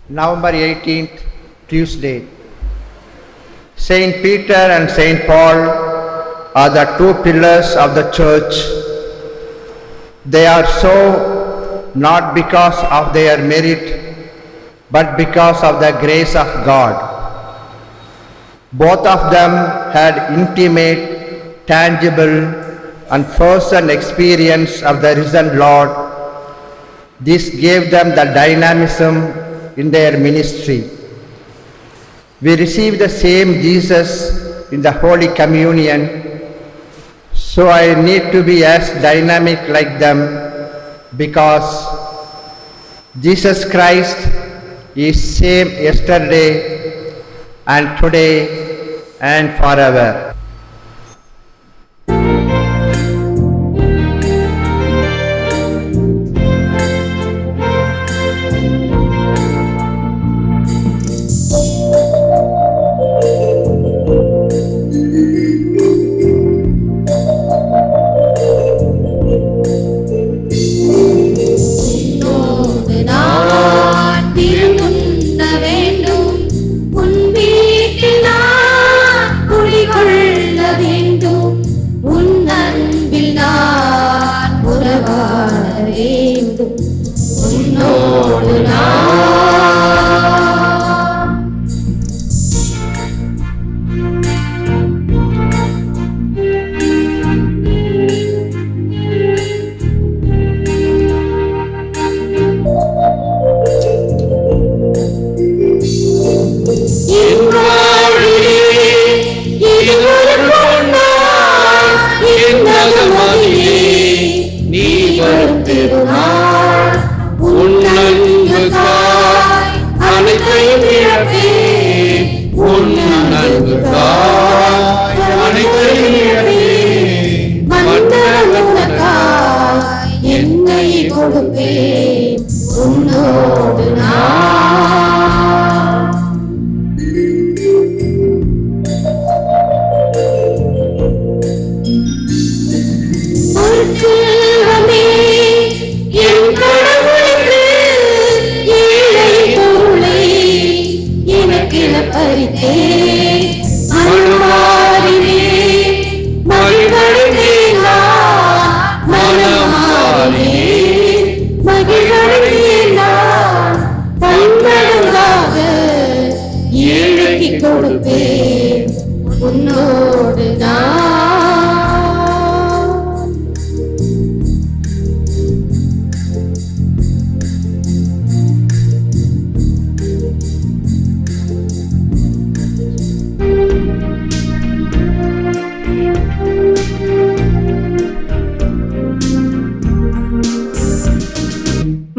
November 18th, Tuesday. Saint Peter and Saint Paul are the two pillars of the church. They are so not because of their merit, but because of the grace of God. Both of them had intimate, tangible, and personal experience of the risen Lord. This gave them the dynamism in their ministry. We receive the same Jesus in the Holy Communion, so I need to be as dynamic like them, because Jesus Christ is same yesterday and today and forever.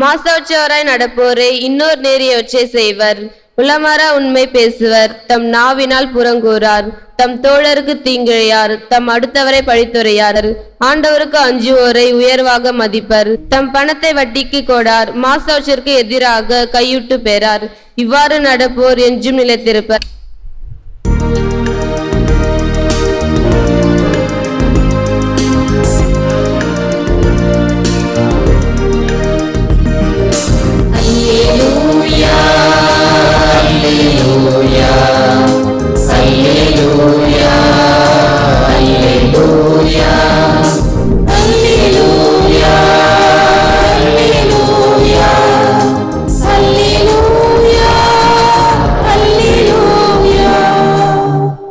மாசற்றவராய் நடப்போரை இன்னொரு நேரியவற்றை செய்வர். உளமாறா உண்மை பேசுவர். தம் நாவினால் புறங்கூறார். தம் தோழருக்கு தீங்கிழையார். தம் அடுத்தவரை பழித்துரையார். ஆண்டவருக்கு அஞ்சுவோரை உயர்வாக மதிப்பர். தம் பணத்தை வட்டிக்கு கொடார். மாசற்றிற்கு எதிராக கையுட்டு பெறார். இவ்வாறு நடப்போர் என்றும் நிலைத்திருப்பர்.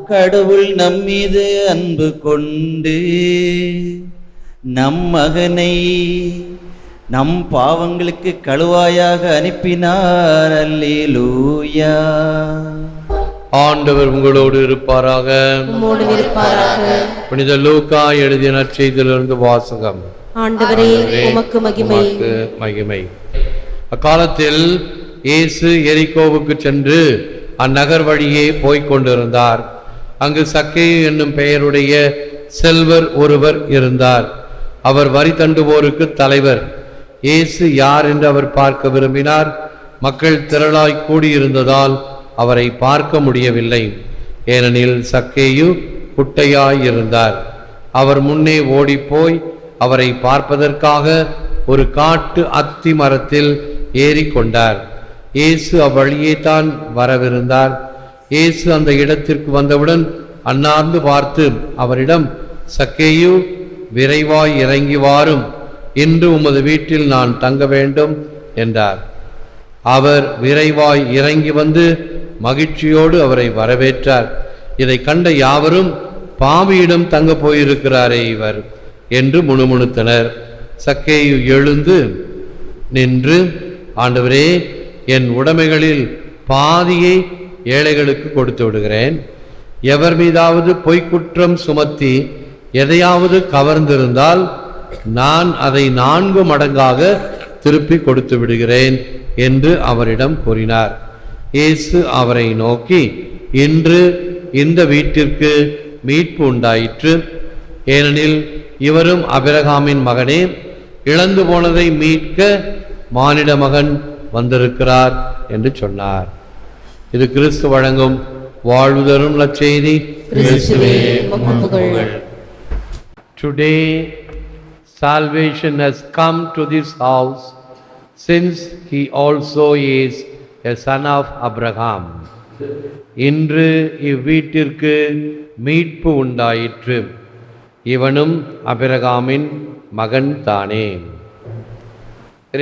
கடவுள் நம்மீது அன்பு கொண்டு நம் மகனை நம் பாவங்களுக்கு கழுவாயாக அனுப்பினார். அல்லேலூயா. ஆண்டவர் உங்களோடு இருப்பாராக. புனித லூக்கா எழுதிய நற்செய்தியிலிருந்து வாசகம். ஆண்டவரே உமக்கு மகிமை. அக்காலத்தில் இயேசு எரிகோவுக்கு சென்று அந்நகர் வழியே போய்க் கொண்டிருந்தார். அங்கு சக்கேயு என்னும் பெயருடைய செல்வர் ஒருவர் இருந்தார். அவர் வரி தண்டுவோருக்கு தலைவர். இயேசு யார் என்று அவர் பார்க்க விரும்பினார். மக்கள் திரளாய் கூடியிருந்ததால் அவரை பார்க்க முடியவில்லை. ஏனெனில் சக்கேயு குட்டையாய் இருந்தார். அவர் முன்னே ஓடிப்போய் அவரை பார்ப்பதற்காக ஒரு காட்டு அத்தி மரத்தில் ஏறிக்கொண்டார். இயேசு அவ்வழியே தான் வரவிருந்தார். இயேசு அந்த இடத்திற்கு வந்தவுடன் அண்ணாந்து பார்த்து அவரிடம், சக்கேயு, விரைவாய் இறங்கி வாரும், இன்று உமது வீட்டில் நான் தங்க வேண்டும் என்றார். அவர் விரைவாய் இறங்கி வந்து மகிழ்ச்சியோடு அவரை வரவேற்றார். இதை கண்ட யாவரும், பாவியிடம் தங்க போயிருக்கிறாரே இவர் என்று முணுமுணுத்தனர். சக்கேயு எழுந்து நின்று, ஆண்டவரே, என் உடைமைகளில் பாதியை ஏழைகளுக்கு கொடுத்து விடுகிறேன். எவர் மீதாவது பொய்க்குற்றம் சுமத்தி எதையாவது கவர்ந்திருந்தால் நான் அதை 4 மடங்காக திருப்பி கொடுத்து விடுகிறேன் என்று அவரிடம் கூறினார். இயேசு அவரை நோக்கி, இன்று இந்த வீட்டிற்கு மீட்பு உண்டாயிற்று, ஏனெனில் இவரும் ஆபிரகாமின் மகனே. இழந்து போனதை மீட்க மானிட மகன் வந்திருக்கிறார் என்று சொன்னார். இது கிறிஸ்து வழங்கும் வாழ்வு தரும் நற்செய்தி. Today salvation has come to this house, since he also is a son of Abraham. இன்று இவ்வீட்டிற்கு மீட்பு உண்டாயிற்று, இவனும் ஆபிரகாமின் மகன் தானே.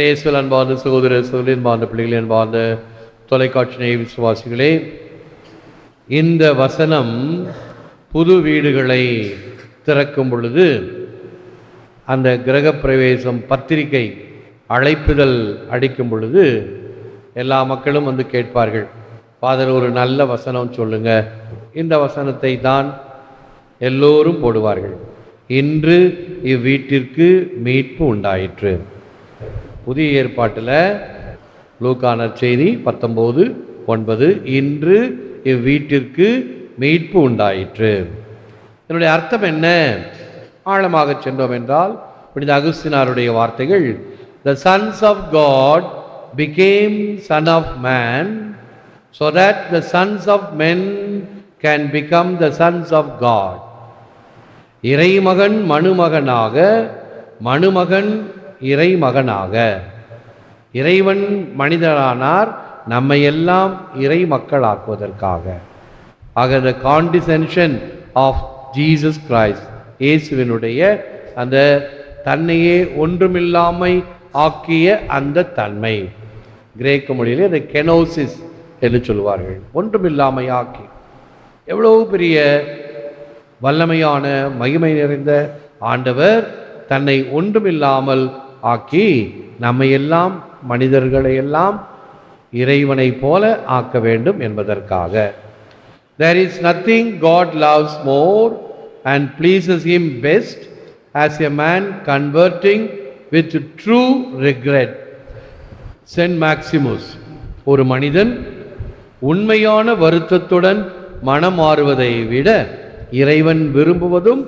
இயேசுவில் அன்பார்ந்த சகோதர சகோதரி, அன்பார்ந்த பிள்ளைகளே, அன்பார்ந்த தொலைக்காட்சி நேய விசுவாசிகளே, இந்த வசனம் புது வீடுகளை திறக்கும் பொழுது அந்த கிரகப்பிரவேசம் பத்திரிகை அழைப்புதல் அடிக்கும் பொழுது எல்லா மக்களும் வந்து கேட்பார்கள், ஃபாதர் ஒரு நல்ல வசனம் சொல்லுங்க. இந்த வசனத்தை தான் எல்லோரும் போடுவார்கள். இன்று இவ்வீட்டிற்கு மீட்பு உண்டாயிற்று. புதிய ஏற்பாட்டில் லூக்கா நற்செய்தி 19:9, இன்று இவ்வீட்டிற்கு மீட்பு உண்டாயிற்று. இதனுடைய அர்த்தம் என்ன? ஆழமாக சென்றோம் என்றால் புனித அகுஸ்தினாருடைய வார்த்தைகள், the sons of God became son of man so that the sons of men can become the sons of God. இறைமகன் மணுமகனாக, மணுமகன் இறைமகனாக. இறைவன் மனிதரானார் நம்மை எல்லாம் இறை மக்களாக்குவதற்காக. ஆக the condescension of Jesus Christ, இயேசுவினுடைய அந்த தன்னையே ஒன்றுமில்லாமை ஆக்கிய அந்த தன்மை, கிரேக்க மொழியிலே அதை கெனோசிஸ் என்று சொல்வார்கள். ஒன்றுமில்லாமை ஆக்கி, எவ்வளவு பெரிய வல்லமையான மகிமை நிறைந்த ஆண்டவர் தன்னை ஒன்றுமில்லாமல் ஆக்கி நம்மை எல்லாம், மனிதர்களை எல்லாம் இறைவனை போல ஆக்க வேண்டும் என்பதற்காக. There is nothing God loves more and pleases him best as a man converting with true regret. Saint Maximus, ஒரு மனிதன் உண்மையான வருத்தத்துடன் மனம் மாறுவதை விட இறைவன் விரும்புவதும்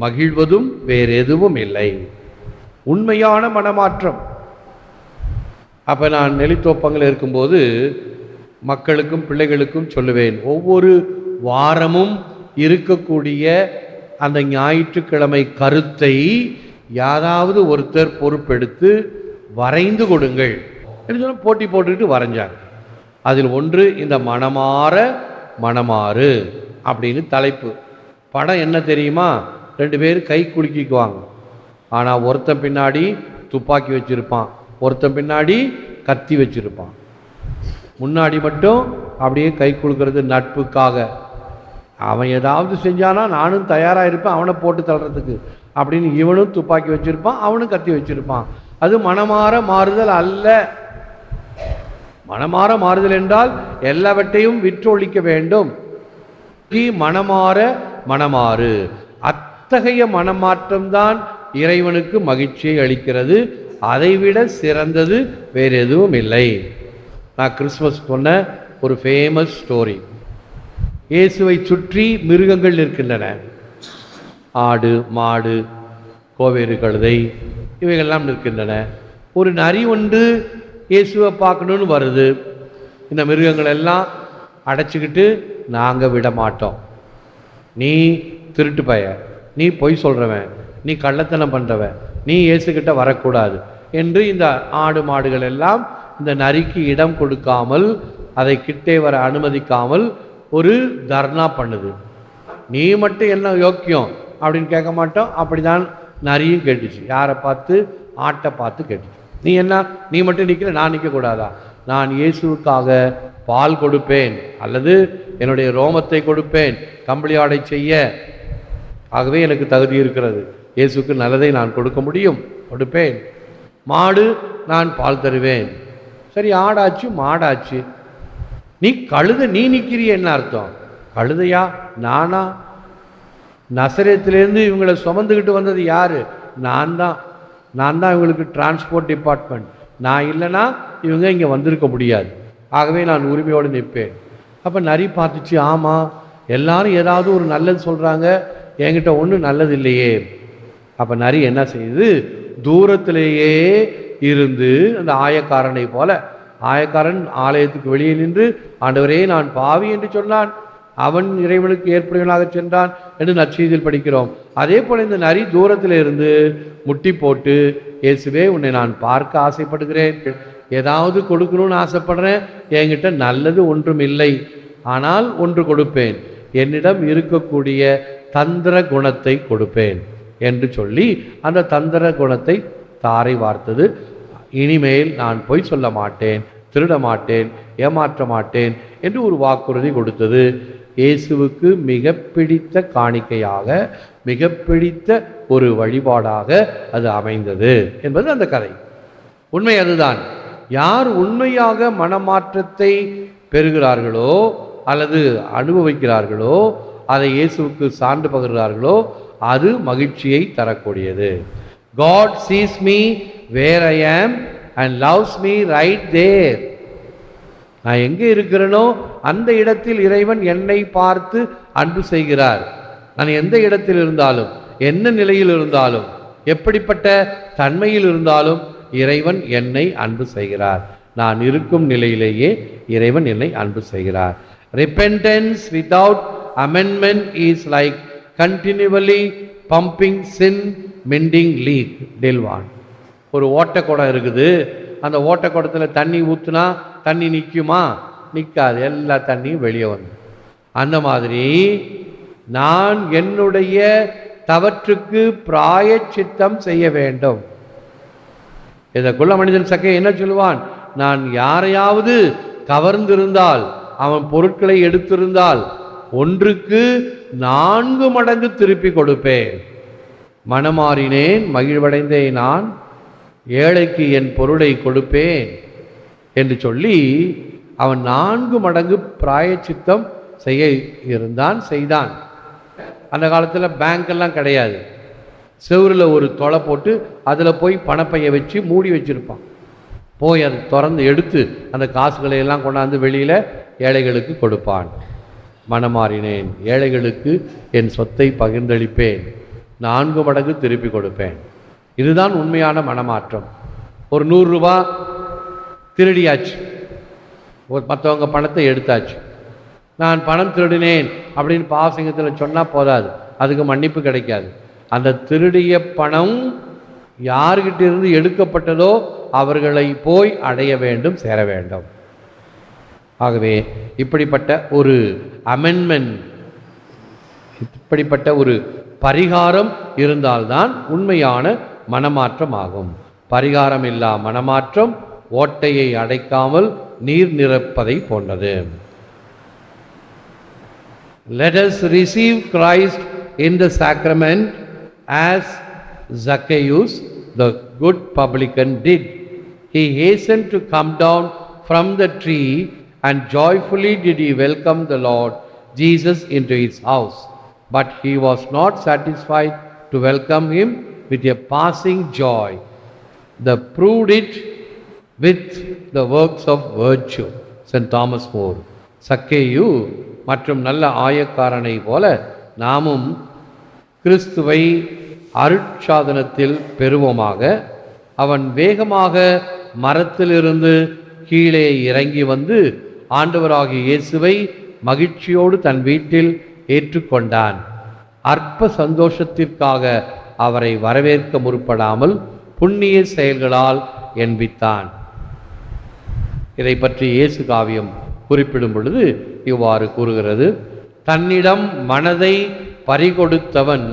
மகிழ்வதும் வேறெதுவும் இல்லை. உண்மையான மனமாற்றம். அப்போ நான் நெல்லித்தோப்பங்கள் இருக்கும்போது மக்களுக்கும் பிள்ளைகளுக்கும் சொல்லுவேன், ஒவ்வொரு வாரமும் இருக்கக்கூடிய அந்த ஞாயிற்றுக்கிழமை கருத்தை யாராவது ஒருத்தர் பொறுப்பெடுத்து வரைந்து கொடுங்கள் என்று சொன்னால் போட்டி போட்டுக்கிட்டு வரைஞ்சாங்க. அதில் ஒன்று இந்த மனமாற மனமாறு அப்படின்னு தலைப்பு. படம் என்ன தெரியுமா? 2 பேர் கை குலுக்கிக்குவாங்க. ஆனால் ஒருத்தன் பின்னாடி துப்பாக்கி வச்சுருப்பான், ஒருத்தன் பின்னாடி கத்தி வச்சுருப்பான். முன்னாடி மட்டும் அப்படியே கை குலுக்கிறது நட்புக்காக. அவன் ஏதாவது செஞ்சானா நானும் தயாராக இருப்பேன் அவனை போட்டு தள்ளுறதுக்கு அப்படின்னு இவனும் துப்பாக்கி வச்சுருப்பான், அவனும் கத்தி வச்சுருப்பான். அது மனமாற மாறுதல் அல்ல. மனமாற மாறுதல் என்றால் எல்லாவற்றையும் விற்றொழிக்க வேண்டும். மனமாற மனமாறு, அத்தகைய மனமாற்றம்தான் இறைவனுக்கு மகிழ்ச்சியை அளிக்கிறது. அதைவிட சிறந்தது வேறு எதுவும் இல்லை. நான் கிறிஸ்மஸ் சொன்ன ஒரு ஃபேமஸ் ஸ்டோரி. இயேசுவை சுற்றி மிருகங்கள் இருக்கின்றன. ஆடு, மாடு, கோவேறு கழுதை இவைகள்லாம் இருக்கின்றன. ஒரு நரி ஒன்று இயேசுவை பார்க்கணுன்னு வருது. இந்த மிருகங்கள் எல்லாம் அடைச்சிக்கிட்டு, நாங்கள் விட மாட்டோம், நீ திருட்டு பைய, நீ பொய் சொல்கிறவன், நீ கள்ளத்தனம் பண்ணுறவன், நீ இயேசுக்கிட்ட வரக்கூடாது என்று இந்த ஆடு மாடுகள் எல்லாம் இந்த நரிக்கு இடம் கொடுக்காமல், அதை கிட்டே வர அனுமதிக்காமல் ஒரு தர்ணா பண்ணுது. நீ மட்டும் என்ன யோக்கியம் அப்படின்னு கேட்க மாட்டோம். அப்படிதான் நரியும் கேட்டுச்சு. யாரை பார்த்து? ஆட்டை பார்த்து கேட்டுச்சு. நீ என்ன, நீ மட்டும் நிற்கல, நான் நிற்கக்கூடாதா? நான் இயேசுவுக்காக பால் கொடுப்பேன், அல்லது என்னுடைய ரோமத்தை கொடுப்பேன் கம்பளி ஆடை செய்ய. ஆகவே எனக்கு தகுதி இருக்கிறது, இயேசுக்கு நல்லதை நான் கொடுக்க முடியும், கொடுப்பேன். மாடு, நான் பால் தருவேன். சரி, ஆடாச்சு மாடாச்சு. நீ கழுதை, நீ நிற்கிறிய, என்ன அர்த்தம்? கழுதையா? நானா? நசரேத்திலேருந்து இவங்களை சுமந்துக்கிட்டு வந்தது யாரு? நான் தான் இவங்களுக்கு டிரான்ஸ்போர்ட் டிபார்ட்மெண்ட். நான் இல்லைன்னா இவங்க இங்கே வந்திருக்க முடியாது. ஆகவே நான் உரிமையோடு நிற்பேன். அப்போ நரி பார்த்துச்சு, ஆமாம் எல்லாரும் ஏதாவது ஒரு நல்லது சொல்கிறாங்க, என்கிட்ட ஒன்றும் நல்லது இல்லையே. அப்போ நரி என்ன செய்யுது? தூரத்திலேயே இருந்து அந்த ஆயக்காரனை போல, ஆயக்காரன் ஆலயத்துக்கு வெளியே நின்று, ஆண்டவரே நான் பாவி என்று சொன்னான், அவன் இறைவனுக்கு ஏற்புடையவனாக சென்றான் என்று நற்செய்தியில் படிக்கிறோம். அதே போல இந்த நரி தூரத்தில் இருந்து முட்டி போட்டு, இயேசுவே உன்னை நான் பார்க்க ஆசைப்படுகிறேன், ஏதாவது கொடுக்கணும்னு ஆசைப்படுறேன், என்கிட்ட நல்லது ஒன்றும் இல்லை, ஆனால் ஒன்று கொடுப்பேன், என்னிடம் இருக்கக்கூடிய தந்திர குணத்தை கொடுப்பேன் என்று சொல்லி அந்த தந்திர குணத்தை தாரை வார்த்தது. இனிமேல் நான் பொய் சொல்ல மாட்டேன், திருட மாட்டேன், ஏமாற்ற மாட்டேன் என்று ஒரு வாக்குறுதி கொடுத்தது. இயேசுவுக்கு மிக பிடித்த காணிக்கையாக, மிக பிடித்த ஒரு வழிபாடாக அது அமைந்தது என்பது அந்த கதை. உண்மை அதுதான். யார் உண்மையாக மனமாற்றத்தை பெறுகிறார்களோ அல்லது அனுபவிக்கிறார்களோ, அதை இயேசுவுக்கு சான்று பகிர்கிறார்களோ, அது மகிழ்ச்சியை தரக்கூடியது. God sees me where I am and loves me right there. நான் எங்கே இருக்கிறேனோ அந்த இடத்தில் இறைவன் என்னை பார்த்து அன்பு செய்கிறார். நான் எந்த இடத்தில் இருந்தாலும், என்ன நிலையில் இருந்தாலும், எப்படிப்பட்ட தன்மையில் இருந்தாலும் இறைவன் என்னை அன்பு செய்கிறார். நான் இருக்கும் நிலையிலேயே இறைவன் என்னை அன்பு செய்கிறார். Repentance without amendment is like continually pumping sin mending leak. Delvan. ஒரு ஓட்டக்குடம் இருக்குது. அந்த ஓட்டக்குடத்தில் தண்ணி ஊற்றுனா தண்ணி நிற்குமா? நிற்காது. எல்லா தண்ணியும் வெளியே வந்து. அந்த மாதிரி நான் என்னுடைய தவற்றுக்கு பிராயச்சித்தம் செய்ய வேண்டும். இந்த குள்ள மனிதன் சக்கை என்ன சொல்லுவான்? நான் யாரையாவது கவர்ந்திருந்தால், அவன் பொருட்களை எடுத்திருந்தால், ஒன்றுக்கு 4 மடங்கு திருப்பி கொடுப்பேன். மனமாறினேன், மகிழ்வடைந்தேன், நான் ஏழைக்கு என் பொருளை கொடுப்பேன் என்று சொல்லி அவன் 4 மடங்கு பிராயச்சித்தம் செய்ய இருந்தான், செய்தான். அந்த காலத்தில் பேங்க் எல்லாம் கிடையாது. செவரில் ஒரு தொலை போட்டு அதில் போய் பணப்பையை வச்சு மூடி வச்சிருப்பான். போய் அதை திறந்து எடுத்து அந்த காசுகளை எல்லாம் கொண்டாந்து வெளியில் ஏழைகளுக்கு கொடுப்பான். மனமாறினேன், ஏழைகளுக்கு என் சொத்தை பகிர்ந்தளிப்பேன், 4 மடங்கு திருப்பி கொடுப்பேன். இதுதான் உண்மையான மனமாற்றம். ஒரு 100 ரூபா திருடியாச்சு, மற்றவங்க பணத்தை எடுத்தாச்சு. நான் பணம் திருடினேன் அப்படின்னு பாவசிங்கத்தில் சொன்னால் போதாது, அதுக்கு மன்னிப்பு கிடைக்காது. அந்த திருடிய பணம் யார்கிட்ட இருந்து எடுக்கப்பட்டதோ அவர்களை போய் அடைய வேண்டும், சேர வேண்டும். ஆகவே இப்படிப்பட்ட ஒரு அமெண்ட்மெண்ட், இப்படிப்பட்ட ஒரு பரிகாரம் இருந்தால்தான் உண்மையான மனமாற்றம் ஆகும். பரிகாரம் இல்லா மனமாற்றம் ஓட்டையை அடைக்காமல் நீர் நிரப்பதை போன்றது. Let us receive Christ in the sacrament as Zacchaeus, the good publican, did. He hastened to come down from the tree and joyfully did he welcome the Lord Jesus into his house. But he was not satisfied to welcome him with a passing joy. They proved it with the works of virtue. St. Thomas More. சக்கேயு மற்றும் நல்ல ஆயக்காரனை போல நாமும் கிறிஸ்துவை அருட்சாதனத்தில் பெறுவோமாக. அவன் வேகமாக மரத்திலிருந்து கீழே இறங்கி வந்து ஆண்டவராகிய இயேசுவை மகிழ்ச்சியோடு தன் வீட்டில் ஏற்றுக்கொண்டான். அற்ப சந்தோஷத்திற்காக அவரை வரவேற்க முற்படாமல் புண்ணிய செயல்களால் என்பித்தான். இதை பற்றி இயேசு காவியம் குறிப்பிடும் பொழுது இவ்வாறு கூறுகிறது. தன்னிடம் மனதை பறிகொடுத்தவன்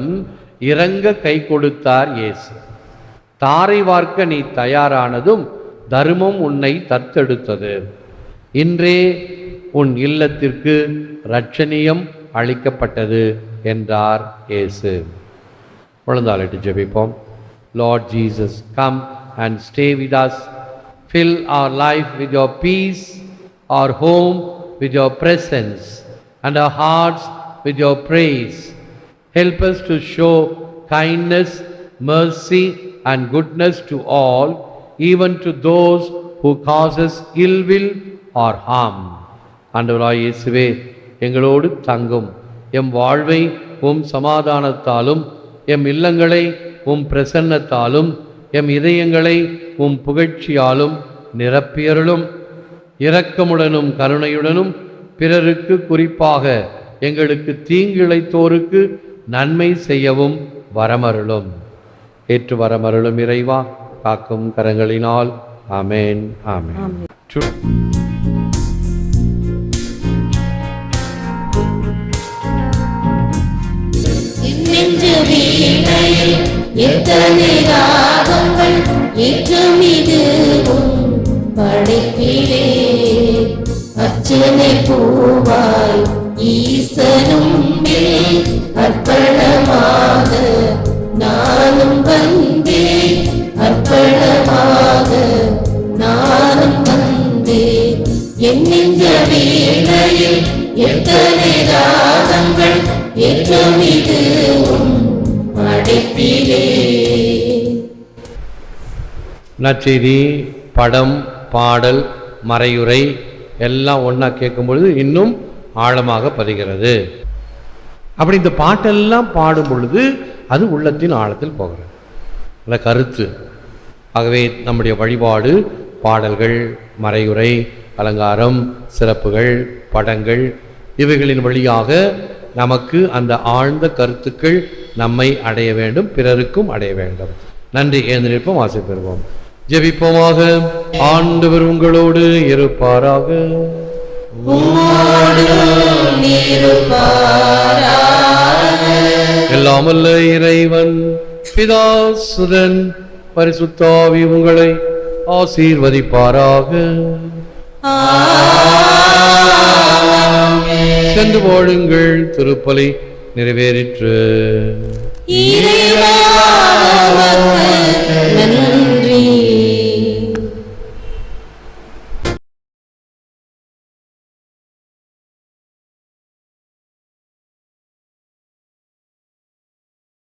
இறங்க கை கொடுத்தார் இயேசு. தாரை வார்க்க நீ தயாரானதும் தர்மம் உன்னை தத்தெடுத்தது. இன்றே உன் இல்லத்திற்கு இரட்சணியம் அளிக்கப்பட்டது என்றார் இயேசு. முழந்தாளிட்டு ஜெபிப்போம். Lord Jesus, come and stay with us. Fill our life with your peace, our home with your presence, and our hearts with your praise. Help us to show kindness, mercy, and goodness to all, even to those who cause us ill will or harm. ஆண்டவராய் இயேசுவே, எங்களோடு தங்கும். M வாழ்வை உம் சமாதானத்தாலும், M இல்லங்களை உம் பிரசன்னத்தாலும், M இதயங்களை உம் புகழ்ச்சியாலும் நிரப்பியருளும். இரக்கமுடனும் கருணையுடனும் பிறருக்கு, குறிப்பாக எங்களுக்கு தீங்கிழைத்தோருக்கு நன்மை செய்யவும் வரமருளும். ஏற்று வரமருளும் இறைவா, காக்கும் கரங்களினால். ஆமென், ஆமென். எத்தனை ராகங்கள் ஏற்றும் இதுவும் படைப்பிலே அர்ச்சனை பூவாய் ஈசனும் அர்ப்பணமாக நானும் வந்தேன், அர்ப்பணமாக நானும் வந்தேன். என் நெஞ்ச வேளையில் எத்தனை ராகங்கள் ஏற்றும் இதுவும் படைப்பிலே. நற்செய்தி, படம், பாடல், மறையுரை எல்லாம் ஒன்றா கேட்கும் பொழுது இன்னும் ஆழமாக பதிகிறது. அப்படி இந்த பாட்டெல்லாம் பாடும் பொழுது அது உள்ளத்தின் ஆழத்தில் போகிறது, அந்த கருத்து. ஆகவே நம்முடைய வழிபாடு, பாடல்கள், மறையுரை, அலங்காரம், சிறப்புகள், படங்கள் இவைகளின் வழியாக நமக்கு அந்த ஆழ்ந்த கருத்துக்கள் நம்மை அடைய வேண்டும், பிறருக்கும் அடைய வேண்டும். நன்றி. எழுந்திருப்போம், ஆசை பெறுவோம், ஜெபிப்போமாக. ஆண்டவர் உங்களோடு இருப்பாராக. எல்லாமல்ல இறைவன் பிதா, சுதன், பரிசுத்தாவி உங்களை ஆசீர்வதிப்பாராக. சென்று வாழுங்கள், திருப்பலி நிறைவேறிற்று. நன்றி.